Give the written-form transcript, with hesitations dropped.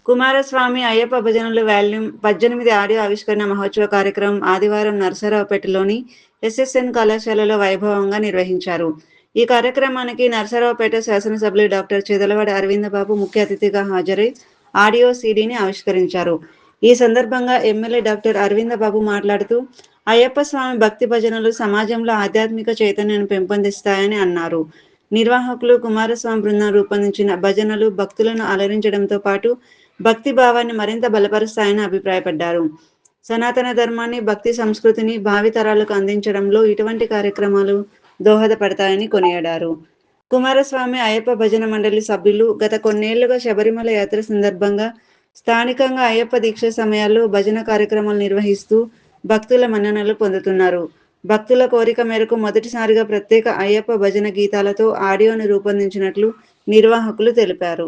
కుమారస్వామి అయ్యప్ప భజనలు volume 18 audio ఆవిష్కరణ మహోత్సవ కార్యక్రమం ఆదివారం నరసరావుపేటలోని ఎస్ఎస్ఎన్ కళాశాలలో వైభవంగా నిర్వహించారు. ఈ కార్యక్రమానికి నరసరావుపేట శాసనసభ్యులు డాక్టర్ చెదలవాడి అరవిందబాబు ముఖ్య అతిథిగా హాజరై ఆడియో సీడీని ఆవిష్కరించారు. ఈ సందర్భంగా ఎమ్మెల్యే డాక్టర్ అరవిందబాబు మాట్లాడుతూ అయ్యప్ప స్వామి భక్తి భజనలు సమాజంలో ఆధ్యాత్మిక చైతన్యాన్ని పెంపొందిస్తాయని అన్నారు. నిర్వాహకులు కుమారస్వామి బృందం రూపొందించిన భజనలు భక్తులను అలరించడంతో పాటు భక్తి భావాన్ని మరింత బలపరుస్తాయని అభిప్రాయపడ్డారు. సనాతన ధర్మాన్ని, భక్తి సంస్కృతిని భావితరాలకు అందించడంలో ఇటువంటి కార్యక్రమాలు దోహదపడతాయని కొనియాడారు. కుమారస్వామి అయ్యప్ప భజన మండలి సభ్యులు గత కొన్నేళ్లుగా శబరిమల యాత్ర సందర్భంగా స్థానికంగా అయ్యప్ప దీక్ష సమయాల్లో భజన కార్యక్రమాలు నిర్వహిస్తూ భక్తుల మన్ననలు పొందుతున్నారు. భక్తుల కోరిక మేరకు మొదటిసారిగా ప్రత్యేక అయ్యప్ప భజన గీతాలతో ఆడియోను రూపొందించినట్లు నిర్వాహకులు తెలిపారు.